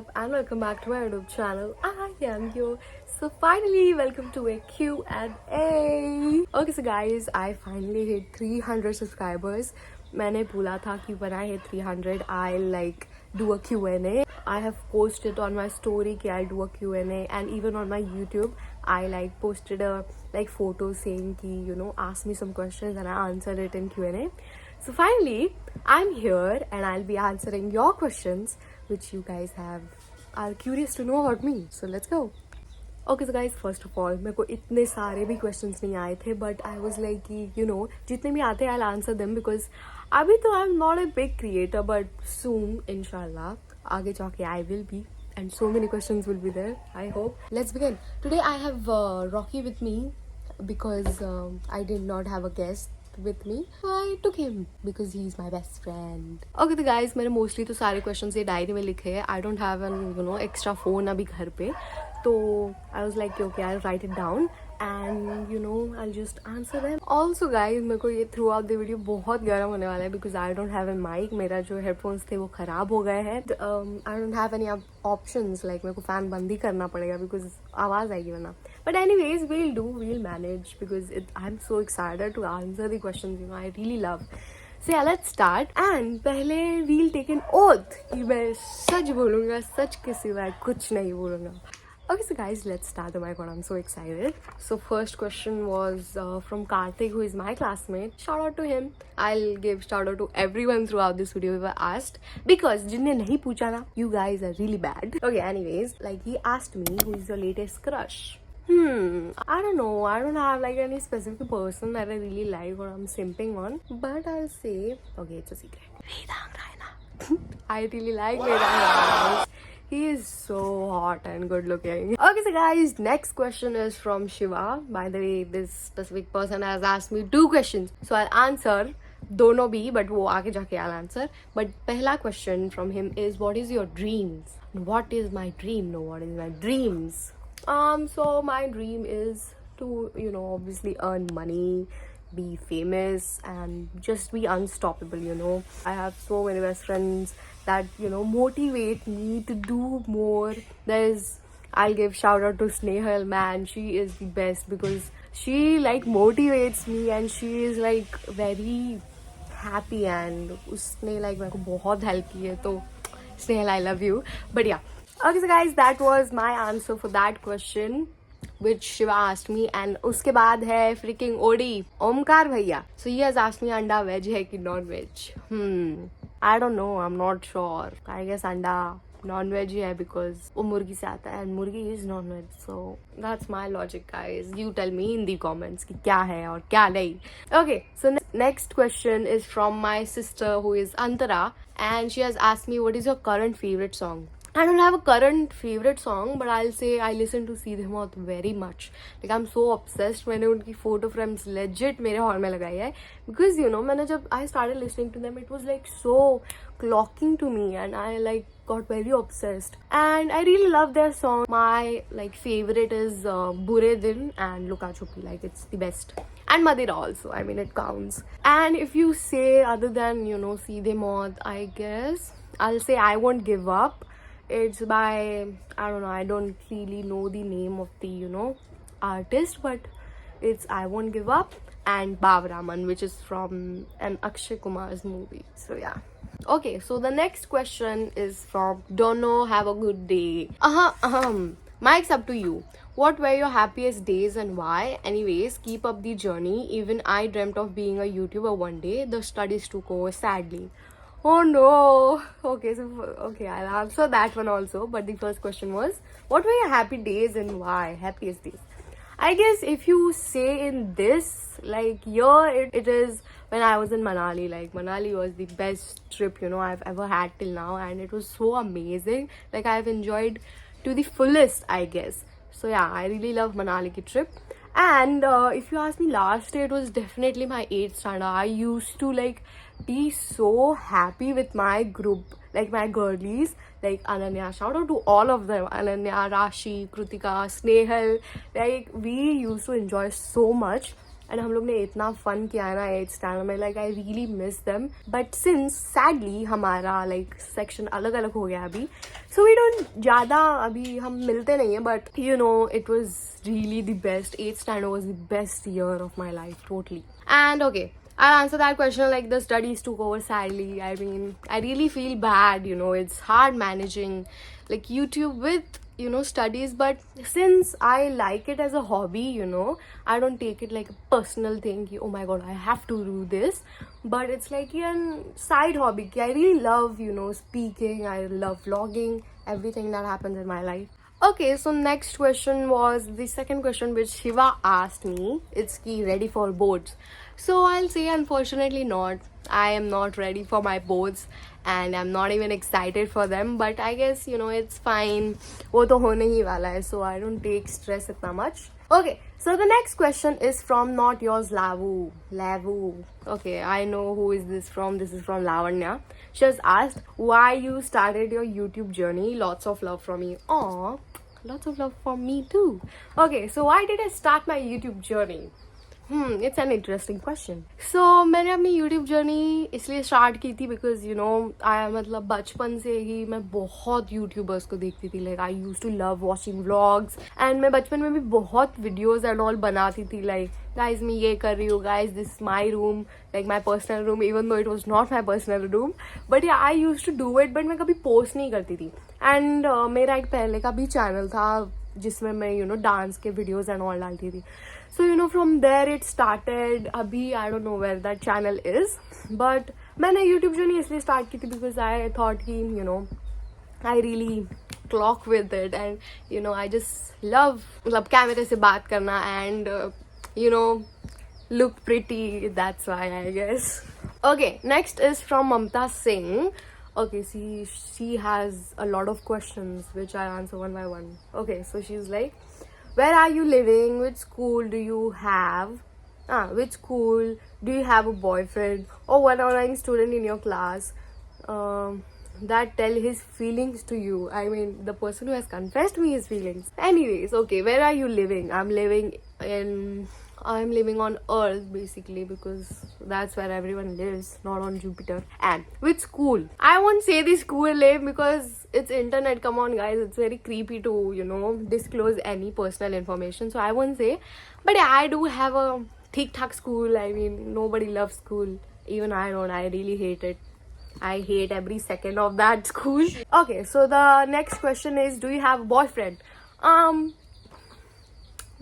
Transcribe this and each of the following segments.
up and welcome back to my YouTube channel. I am your so finally welcome to a Q&A. Okay, so guys, I finally hit 300 subscribers. मैंने बोला था कि when I hit 300 I'll like do a Q&A. I have posted on my story कि I'll do a Q&A and even on my YouTube I like posted a like photo saying कि ask me some questions and I answered it in Q&A. So finally I'm here and I'll be answering your questions which you guys are curious to know about me. So let's go. Okay, so guys, first of all, मेरे को इतने सारे भी questions नहीं आए थे, but I was like कि जितने भी आते I'll answer them because अभी तो I'm not a big creator, but soon inshallah आगे जाके I will be and so many questions will be there. I hope. Let's begin. Today I have Rocky with me because I did not have a guest with me. I took him because he's my best friend. Okay, तो guys, मैंने mostly तो सारे questions ये diary में लिखे हैं. I don't have an extra phone अभी घर पे, तो I was like okay, I'll write it down and I'll just answer them. Also guys, मेरे को ये throughout the video बहुत गर्म होने वाला है because I don't have a mic. मेरा जो headphones थे वो खराब हो गए हैं. I don't have any options, like मेरे को fan बंद ही करना पड़ेगा because आवाज़ आएगी वरना. But anyways, we'll manage because I'm so excited to answer the questions I really love. So yeah, let's start. And पहले we'll take an oath कि मैं सच बोलूँगा, सच के सिवाय कुछ नहीं बोलूँगा. Okay, so guys, let's start. Oh my god, I'm so excited. So first question was from Karthik, who is my classmate. Shout out to him. I'll give shout out to everyone throughout this video who asked because जिनने नहीं पूछा ना, you guys are really bad. Okay, anyways, like he asked me who is your latest crush. I don't know. I don't have like any specific person that I really like or I'm simping on. But I'll say, okay, it's a secret. Vedang Raina. I really like Vedang Raina. He is so hot and good looking. Okay, so guys, next question is from Shiva. By the way, this specific person has asked me 2 questions. So I'll answer दोनों भी, but वो आगे जाके I'll answer. But पहला question from him is, what is your dreams? What is my dream? No, what is my dreams? So my dream is to, obviously earn money, be famous and just be unstoppable. I have so many best friends that motivate me to do more. I'll give shout out to Snehal, man. She is the best because she like motivates me and she is like very happy and उसने like मेरे को बहुत help की है, तो Snehal, I love you. But yeah, okay, so guys, that was my answer for that question which Shiva asked me. And उसके बाद है freaking OD ओमकार भैया. So he has asked me anda veg है कि non veg. I don't know, I'm not sure. I guess anda non veg ही है because वो मुर्गी से आता है and murgi is non veg. So that's my logic, guys. You tell me in the comments कि क्या है और क्या नहीं. Okay, so next question is from my sister who is Antara and she has asked me what is your current favorite song. I don't have a current favorite song, but I'll say I listen to Seedhe Maut very much. Like I'm so obsessed. मैंने उनकी photo frames legit मेरे hall में लगाई है because मैंने जब I started listening to them, it was like so clocking to me and I like got very obsessed. And I really love their song. My like favorite is Bure Din and Luka Chupi. Like it's the best. And Madira also. I mean it counts. And if you say other than Seedhe Maut, I guess I'll say I Won't Give Up. It's by, I don't know, I don't really know the name of the, artist, but it's I Won't Give Up and Bavraman, which is from an Akshay Kumar's movie. So yeah. Okay, so the next question is from Don't Know, Have a Good Day. Mike's up to you. What were your happiest days and why? Anyways, keep up the journey. Even I dreamt of being a YouTuber one day. The studies took over sadly. Oh no. Okay, I'll answer that one also. But the first question was, what were your happy days and why? Happiest days. I guess if you say in this, like year, it is when I was in Manali. Like Manali was the best trip, I've ever had till now. And it was so amazing. Like I've enjoyed to the fullest, I guess. So yeah, I really love Manali ki trip. And if you ask me last year, it was definitely my 8th standard. I used to like be so happy with my group, like my girlies, like Ananya. Shout out to all of them. Ananya, Rashi, Krutika, Snehal. Like we used to enjoy so much. And हम लोग ने इतना fun किया है ना 8th standard में, like I really miss them. But since sadly हमारा like section अलग अलग हो गया अभी, सो वी डोंट ज़्यादा अभी हम मिलते नहीं हैं. But you know it was really the best. 8th standard was the best year of my life totally. And okay, I'll answer that question like the studies took over sadly. I mean, I really feel bad, you know, it's hard managing like YouTube with, you know, studies. But since I like it as a hobby, you know, I don't take it like a personal thing, ki, oh my god, I have to do this. But it's like a side hobby. Ki, I really love, you know, speaking, I love vlogging, everything that happens in my life. Okay, so next question was the second question which Shiva asked me. It's ki ready for boards. So I'll say unfortunately not. I am not ready for my boards and I'm not even excited for them. But I guess, you know, it's fine. वो तो होने ही वाला है, so I don't take stress इतना much. Okay, so the next question is from not yours Lavu. Lavu. Okay, I know who is this from. This is from Lavanya. She has asked why you started your YouTube journey. Lots of love from me. Aww, lots of love from me too. Okay, so why did I start my YouTube journey? It's an interesting question. So मैंने अपनी YouTube journey इसलिए start की थी because you know मतलब बचपन से ही मैं बहुत YouTubers को देखती थी. Like I used to love watching vlogs and मैं बचपन में भी बहुत videos and all बनाती थी. Like guys मैं ये कर रही हूँ, guys this is my room, like my personal room, even though it was not my personal room, but yeah I used to do it. But मैं कभी post नहीं करती थी. And मेरा एक पहले का भी channel था जिसमें मैं you know डांस के videos and all डालती थी. So you know from there it started. अभी I don't know where that channel is, but मैंने YouTube journey इसलिए start की थी because I thought कि you know I really clock with it and you know I just love मतलब कैमरे से बात करना and you know look pretty. That's why I guess. Okay, next is from Mamta Singh. Okay, see she has a lot of questions which I answer one by one. Okay, so she's like, where are you living? Which school do you have? Which school do you have a boyfriend or one online student in your class that tell his feelings to you? I mean, the person who has confessed me his feelings. Anyways, okay, where are you living? I'm living on Earth basically because that's where everyone lives, not on Jupiter. And which school? I won't say the school name because it's internet. Come on guys, it's very creepy to you know disclose any personal information, so I won't say. But yeah, I do have a thick thak school. I mean, nobody loves school, even I don't. I really hate it. I hate every second of that school. Okay, so the next question is, do you have a boyfriend?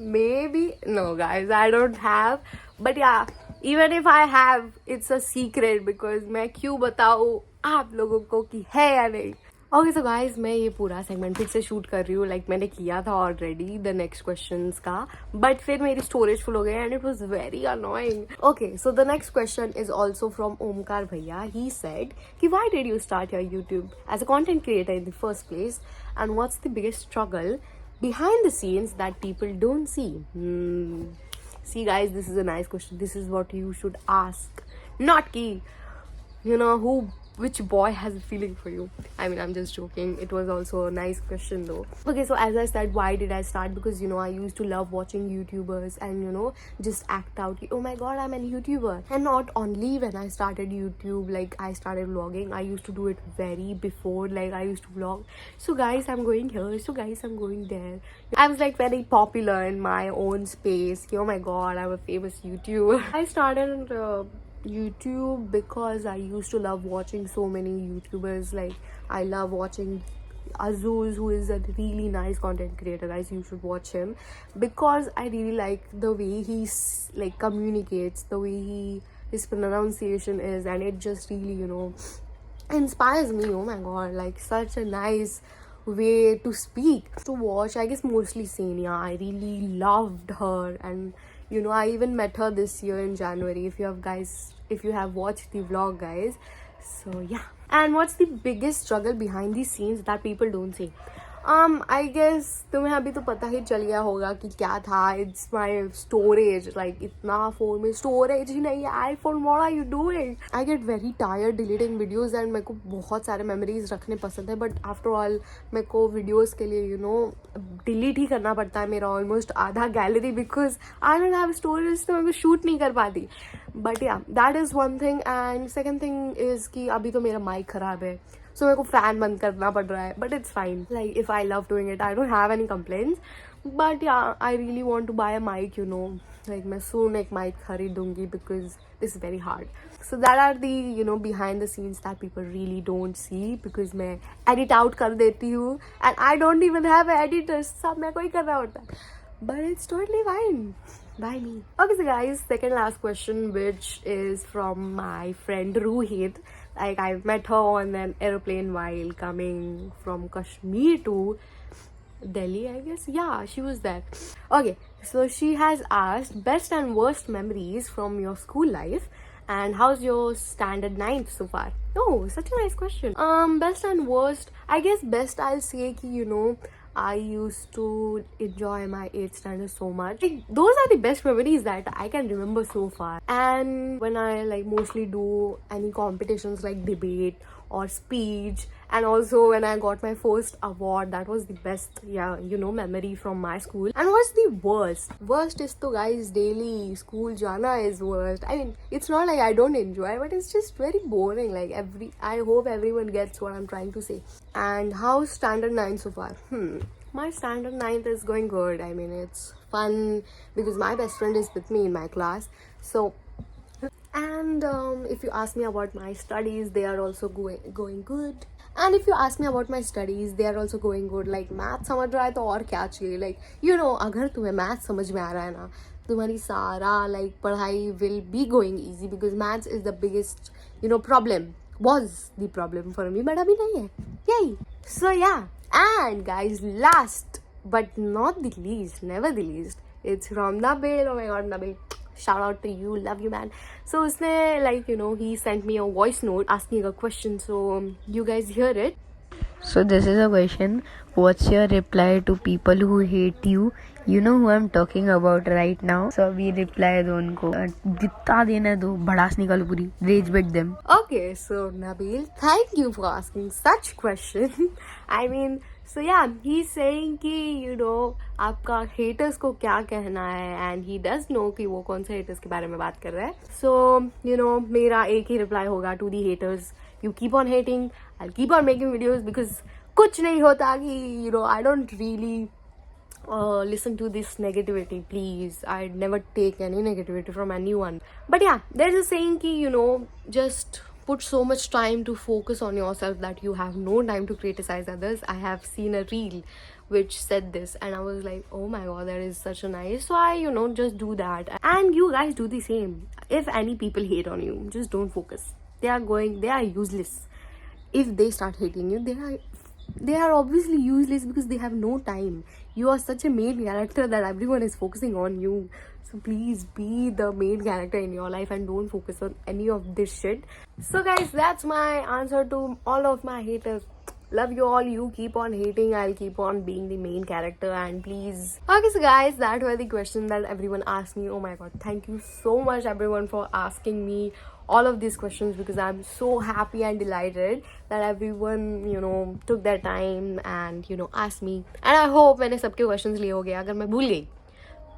Maybe no guys, I don't have. But yeah, even if I have, it's a secret because मैं क्यों बताऊँ आप लोगों को कि है या नहीं. Okay, so guys, मैं ये पूरा सेगमेंट फिर से शूट कर रही हूँ. लाइक मैंने किया था ऑलरेडी द नेक्स्ट क्वेश्चंस का, बट फिर मेरी स्टोरेज फुल हो गई and it was very annoying. Okay, so the next question is also from Omkar bhaiya. He said कि why did you start your YouTube as a content creator in the first place and what's the biggest struggle behind the scenes that people don't see? See guys, this is a nice question. This is what you should ask, not ki you know which boy has a feeling for you. I mean, I'm just joking. It was also a nice question though. Okay, so as I said, why did I start? Because you know I used to love watching YouTubers and you know just act out, oh my god, I'm a YouTuber. And not only when I started YouTube, like I started vlogging, I used to do it very before. Like I used to vlog, so guys I'm going here, so guys I'm going there. I was like very popular in my own space. Oh my god, I'm a famous YouTuber. I started YouTube because I used to love watching so many YouTubers. Like I love watching Azuz, who is a really nice content creator. Guys, you should watch him because I really like the way he like communicates, the way his pronunciation is, and it just really you know inspires me. Oh my god, like such a nice way to speak, to watch. I guess mostly Senia. I really loved her, and you know I even met her this year in January. If you have watched the vlog guys, so yeah. And what's the biggest struggle behind the scenes that people don't see? I guess तुम्हें अभी तो पता ही चल गया होगा कि क्या था. It's my storage. लाइक इतना फोन में स्टोरेज ही नहीं है. iPhone, what are you doing? I get very tired deleting videos and मेरे को बहुत सारे मेमोरीज रखने पसंद है. बट आफ्टर ऑल मेरे को वीडियोज के लिए डिलीट ही करना पड़ता है मेरा ऑलमोस्ट आधा gallery, because I don't have storage, तो मैं को शूट नहीं कर पाती. बट या that is one thing. And second thing is कि अभी तो मेरा माइक खराब है, सो मेरे को फैन बंद करना पड़ रहा है. But it's fine. Like if I love doing it, I don't have any complaints. But yeah I really want to buy a mic. Like मैं सून एक माइक खरीदूंगी because this is very hard. So that are the behind the scenes that people really don't see, because मैं edit out कर देती हूँ and I don't even have editors. सब मेरे को ही करना होता है. But it's totally fine by me. Okay, so guys, second last question, which is from my friend Ruhit. Like, I met her on an aeroplane while coming from Kashmir to Delhi, I guess. Yeah, she was there. Okay, so she has asked best and worst memories from your school life. And how's your standard 9th so far? Oh, such a nice question. Best and worst. I guess best I'll say ki, I used to enjoy my 8th standard so much. Like, those are the best memories that I can remember so far. And when I mostly do any competitions like debate or speech, and also when I got my first award, that was the best memory from my school. And what's the worst? Worst is to guys, daily school jana is worst. I mean, it's not like I don't enjoy, but it's just very boring. Like I hope everyone gets what I'm trying to say. And how's standard 9 so far? My standard 9th is going good. I mean, it's fun because my best friend is with me in my class. So, and if you ask me about my studies, they are also going good. And if you ask me about my studies, they are also going good. Like math समझ रहा है तो और क्या चाहिए. Like अगर तुम्हें math समझ में आ रहा है ना, तुम्हारी सारा पढ़ाई will be going easy, because maths is the biggest problem. Was the problem for me, but अभी नहीं है. Yay. So yeah. And guys, last but not the least, never the least, it's from Nabil. Oh my god, Nabil, shout out to you, love you man. So usne he sent me a voice note asking a question, so you guys hear it. So this is a question. What's your reply to people who hate you? You know who I'm talking about right now. So अभी reply दो उनको, जितना देना दो, भड़ास निकालो पूरी, rage bait them. Okay, so Nabil, thank you for asking such question. I mean, so yeah, he's saying कि आपका haters को क्या कहना है, and he does know कि वो कौन से haters के बारे में बात कर रहा है. So मेरा एक ही reply होगा to the haters. You keep on hating, I'll keep on making videos, because कुछ नहीं होता कि I don't really listen to this negativity. Please, I'd never take any negativity from anyone. But yeah, there's a saying ki just put so much time to focus on yourself that you have no time to criticize others. I have seen a reel which said this, and I was like, oh my god, that is such a nice. So I just do that, and you guys do the same. If any people hate on you, just don't focus. They are useless. If they start hating you, they are obviously useless because they have no time. You are such a main character that everyone is focusing on you. So please be the main character in your life and don't focus on any of this shit. So guys, that's my answer to all of my haters. Love you all. You keep on hating, I'll keep on being the main character, and please. Okay, so guys, that were the questions that everyone asked me. Oh my god, thank you so much everyone for asking me all of these questions, because I'm so happy and delighted that everyone took their time and asked me. And I hope मैंने सबके questions लिए होंगे. अगर मैं भूल गई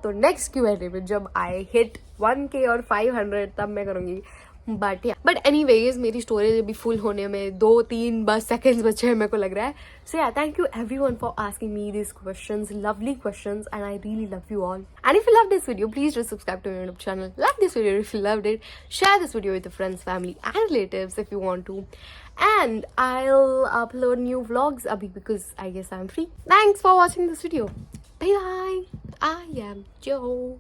तो next Q&A में जब I hit 1K और 500 तब मैं करूँगी. But anyways, मेरी स्टोरेज अभी फुल होने में 2-3 बस सेकेंड्स बचे हैं मेरे को लग रहा है. So yeah, thank you everyone for asking me these questions, lovely questions, and I really love you all. And if you loved this video, please do subscribe to my YouTube channel. Like this video if you loved it. Share this video with your friends, family, and relatives if you want to. And I'll upload new vlogs abhi because I guess I'm free. Thanks for watching this video. Bye bye. I am Joe.